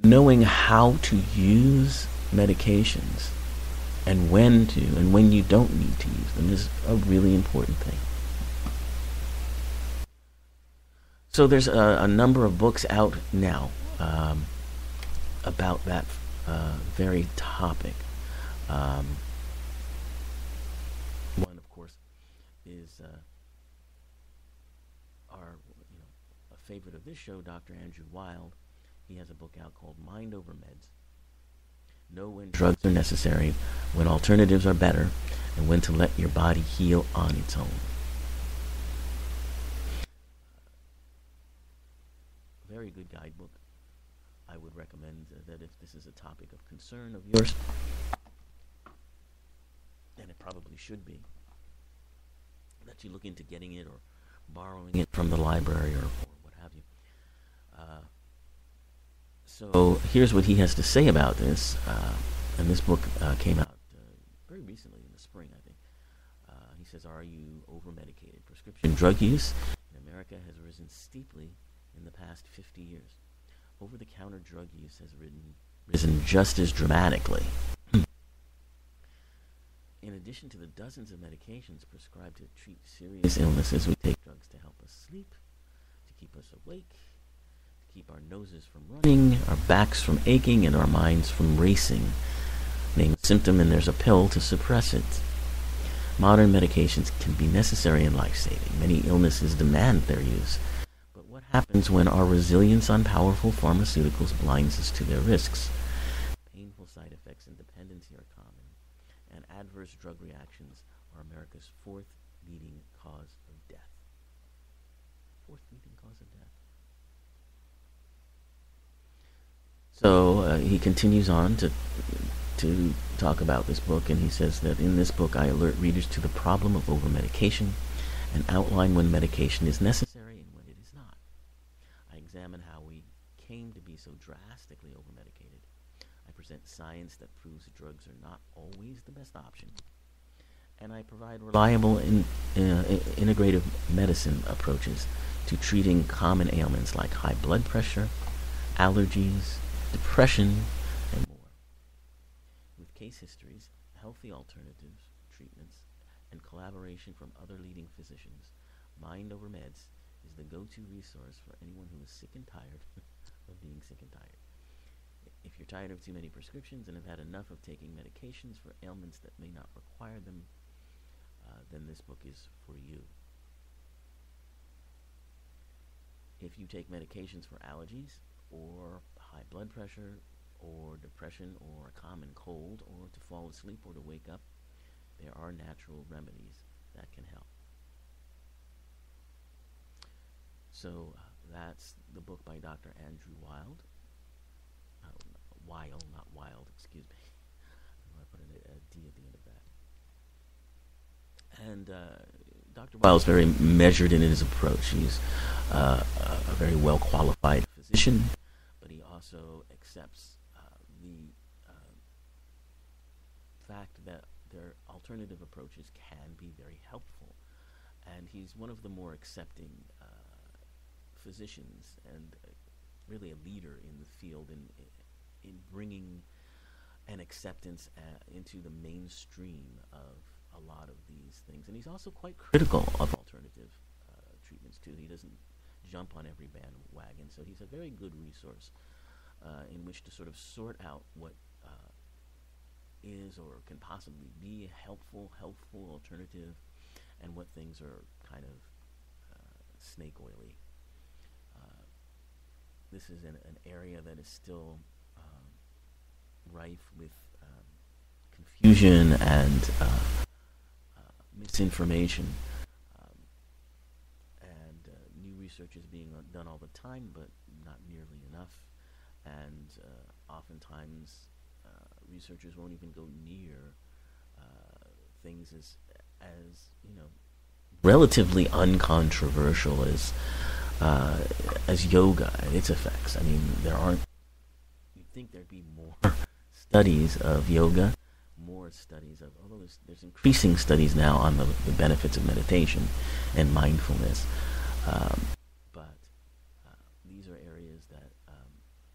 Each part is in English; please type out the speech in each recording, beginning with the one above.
knowing how to use medications and when you don't need to use them is a really important thing. So there's a number of books out now about that very topic. Um, One, of course, is a favorite of this show, Dr. Andrew Wild. He has a book out called Mind Over Meds. Know when drugs are necessary, when alternatives are better, and when to let your body heal on its own. Very good guidebook. I would recommend that if this is a topic of concern of yours, and it probably should be, that you look into getting it or borrowing it from the library or what have you. So here's what he has to say about this. And this book came out very recently in the spring, I think. He says, are you over-medicated? Prescription drug use in America has risen steeply in the past 50 years. Over-the-counter drug use has risen just as dramatically. In addition to the dozens of medications prescribed to treat serious illnesses, we take drugs to help us sleep, to keep us awake, to keep our noses from running, our backs from aching, and our minds from racing. Name a symptom and there's a pill to suppress it. Modern medications can be necessary and life-saving. Many illnesses demand their use. But what happens when our resilience on powerful pharmaceuticals blinds us to their risks? Painful side effects and dependency are common, and adverse drug reactions are America's fourth leading cause of death. Fourth leading cause of death. So he continues on to talk about this book, and he says that in this book I alert readers to the problem of over-medication and outline when medication is necessary and when it is not. I examine how we came to be so drastically over-medicated. I present science that proves that drugs are not always the best option. And I provide reliable integrative medicine approaches to treating common ailments like high blood pressure, allergies, depression, and more. With case histories, healthy alternatives, treatments, and collaboration from other leading physicians, Mind Over Meds is the go-to resource for anyone who is sick and tired of being sick and tired. If you're tired of too many prescriptions and have had enough of taking medications for ailments that may not require them, then this book is for you. If you take medications for allergies or high blood pressure or depression or a common cold or to fall asleep or to wake up, there are natural remedies that can help. So that's the book by Dr. Andrew Wild. Weil, not Wild, excuse me. I put a D at the end of that. And Dr. Weil is very measured in his approach. He's a very well-qualified physician, but he also accepts the fact that their alternative approaches can be very helpful. And he's one of the more accepting physicians and really a leader in the field in bringing an acceptance into the mainstream of a lot of these things. And he's also quite critical of alternative treatments too. He doesn't jump on every bandwagon, so he's a very good resource in which to sort of sort out what is or can possibly be a helpful alternative, and what things are kind of snake oily. This is an area that is still rife with confusion and misinformation, and new research is being done all the time, but not nearly enough. And oftentimes, researchers won't even go near things as relatively uncontroversial as yoga and its effects. I mean, you'd think there'd be more studies of yoga, more studies of, although there's increasing studies now on the benefits of meditation and mindfulness, but these are areas that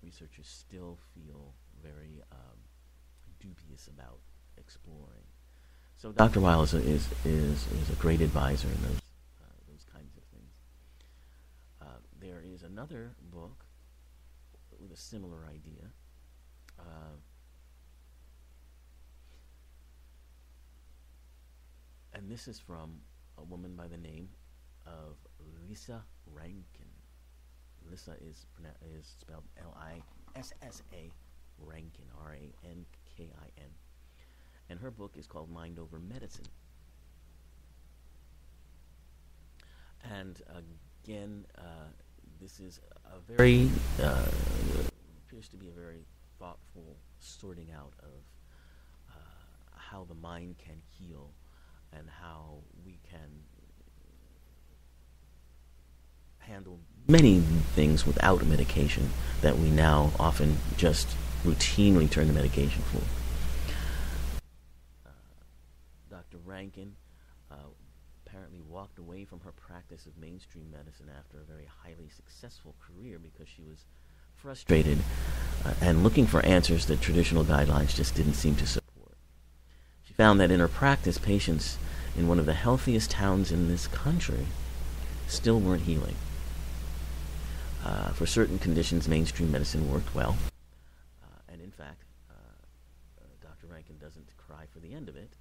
researchers still feel very dubious about exploring. So Dr. Weil is a great advisor in those kinds of things. There is another book with a similar idea. And this is from a woman by the name of Lissa Rankin. Lissa is spelled Lissa Rankin, Rankin. And her book is called Mind Over Medicine. And again, this is a very, appears to be a very thoughtful sorting out of how the mind can heal and how we can handle many things without medication that we now often just routinely turn to medication for. Dr. Rankin apparently walked away from her practice of mainstream medicine after a very highly successful career because she was frustrated and looking for answers that traditional guidelines just didn't seem to support. She found that in her practice, patients in one of the healthiest towns in this country still weren't healing. For certain conditions, mainstream medicine worked well. And in fact, Dr. Rankin doesn't cry for the end of it.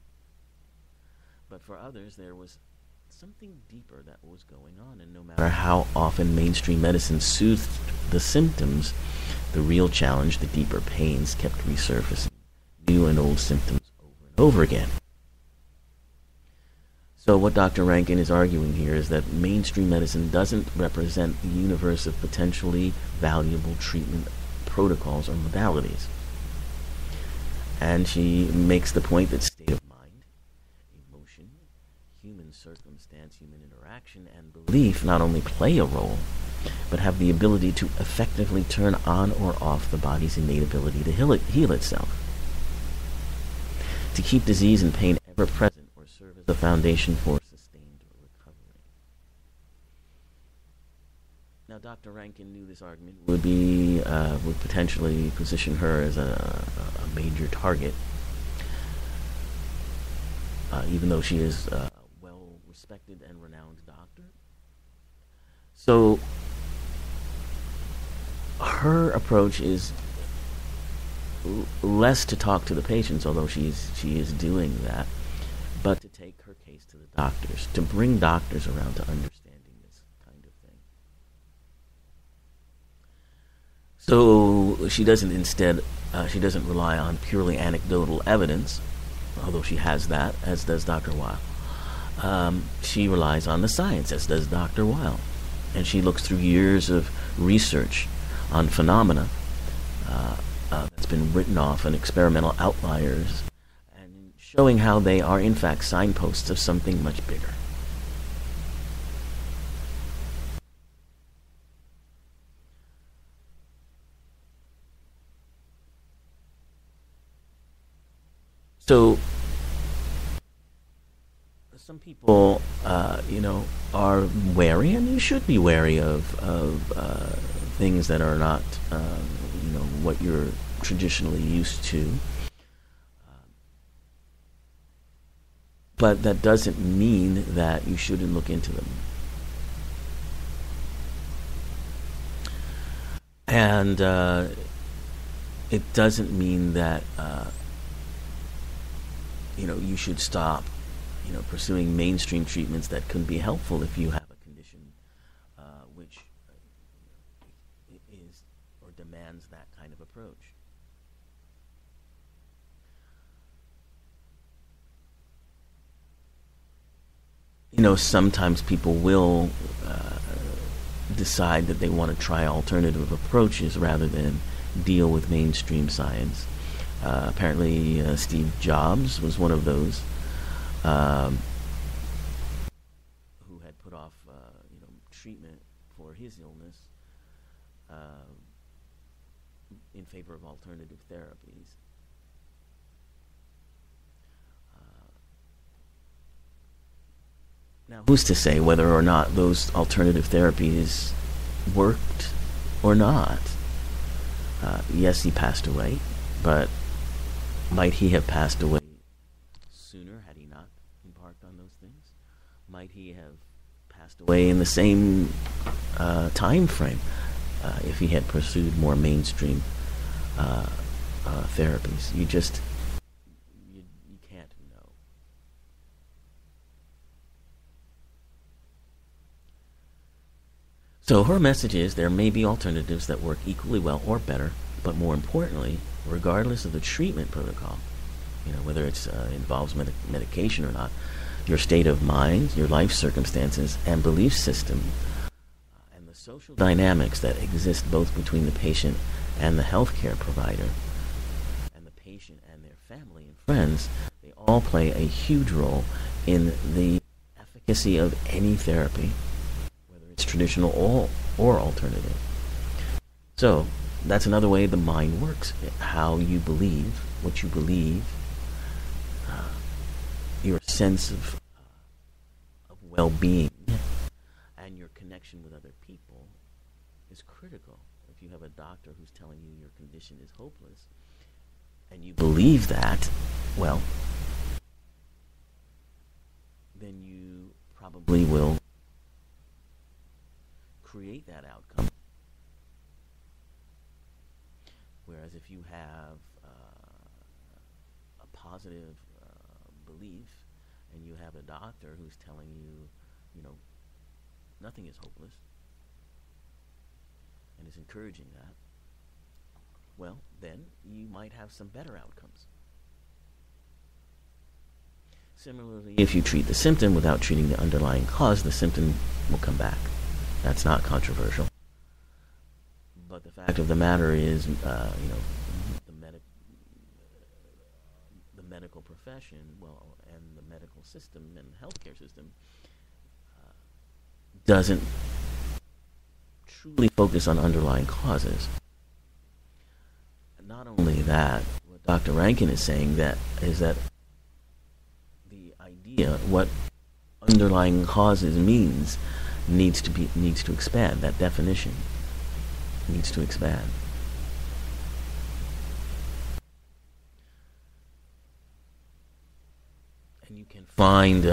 But for others, there was something deeper that was going on, and no matter how often mainstream medicine soothed the symptoms, the real challenge, the deeper pains, kept resurfacing, new and old symptoms over and over again. So what Dr. Rankin is arguing here is that mainstream medicine doesn't represent the universe of potentially valuable treatment protocols or modalities. And she makes the point that state of mind, emotion, human circumstance, human interaction, and belief not only play a role, but have the ability to effectively turn on or off the body's innate ability to heal itself. To keep disease and pain ever present or serve as a foundation for sustained recovery. Now, Dr. Rankin knew this argument would potentially position her as a major target, even though she is a well-respected and renowned doctor. So her approach is less to talk to the patients, although she is doing that, but to take her case to the doctors, to bring doctors around to understanding this kind of thing. So she doesn't rely on purely anecdotal evidence, although she has that, as does Dr. Weil. She relies on the science, as does Dr. Weil. And she looks through years of research on phenomena that's been written off on experimental outliers, and showing how they are in fact signposts of something much bigger. So some people, are wary, and you should be wary of things that are not, what you're traditionally used to. But that doesn't mean that you shouldn't look into them. And it doesn't mean that, you should stop, pursuing mainstream treatments that can be helpful if you have a condition which is or demands that kind of approach. Sometimes people will decide that they want to try alternative approaches rather than deal with mainstream science. Apparently, Steve Jobs was one of those who had put off, treatment for his illness in favor of alternative therapies. Now, who's to say whether or not those alternative therapies worked or not? Yes, he passed away, but might he have passed away sooner had he not embarked on those things? Might he have passed away in the same time frame if he had pursued more mainstream therapies? You can't know. So her message is there may be alternatives that work equally well or better, but more importantly, regardless of the treatment protocol, whether it involves medication or not, your state of mind, your life circumstances, and belief system, and the social dynamics that exist both between the patient and the healthcare provider, and the patient and their family and friends, they all play a huge role in the efficacy of any therapy, whether it's traditional or alternative. So that's another way the mind works. How you believe, what you believe, your sense of well-being, and your connection with other people is critical. If you have a doctor who's telling you your condition is hopeless, and you believe that, well, then you probably will create that outcome. Whereas if you have a positive belief, and you have a doctor who's telling you, nothing is hopeless, and is encouraging that, well, then you might have some better outcomes. Similarly, if you treat the symptom without treating the underlying cause, the symptom will come back. That's not controversial. But the fact of the matter is, the medical profession, and the medical system and healthcare system doesn't truly focus on underlying causes. And not only that, what Dr. Rankin is saying is that the idea, what underlying causes means, needs to expand. That definition needs to expand. And you can find,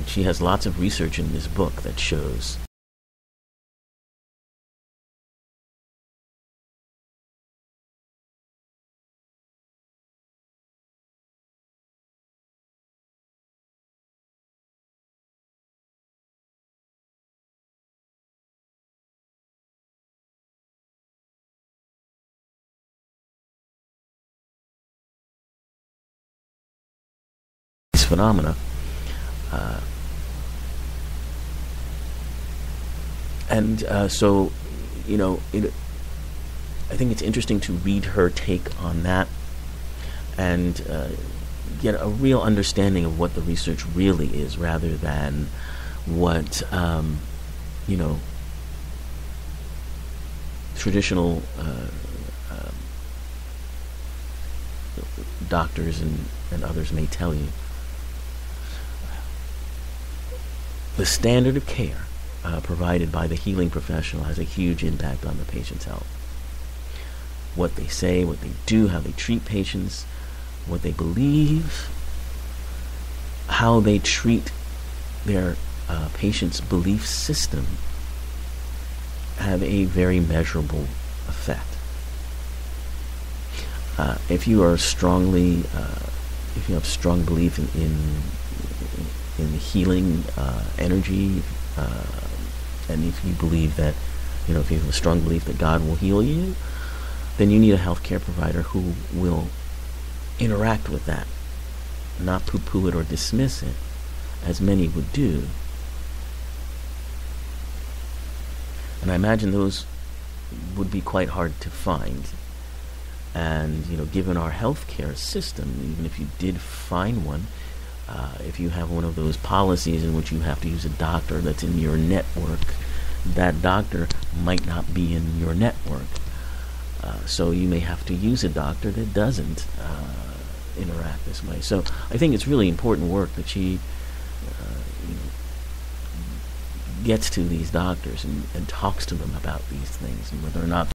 she has lots of research in this book that shows these phenomena. So, I think it's interesting to read her take on that and get a real understanding of what the research really is, rather than what traditional doctors and others may tell you. The standard of care provided by the healing professional has a huge impact on the patient's health. What they say, what they do, how they treat patients, what they believe, how they treat their patient's belief system have a very measurable effect. If you have strong belief in healing energy, and if you believe that, if you have a strong belief that God will heal you, then you need a healthcare provider who will interact with that, not poo-poo it or dismiss it, as many would do. And I imagine those would be quite hard to find. And, given our healthcare system, even if you did find one, if you have one of those policies in which you have to use a doctor that's in your network, that doctor might not be in your network. So you may have to use a doctor that doesn't interact this way. So I think it's really important work that she gets to these doctors and talks to them about these things, and whether or not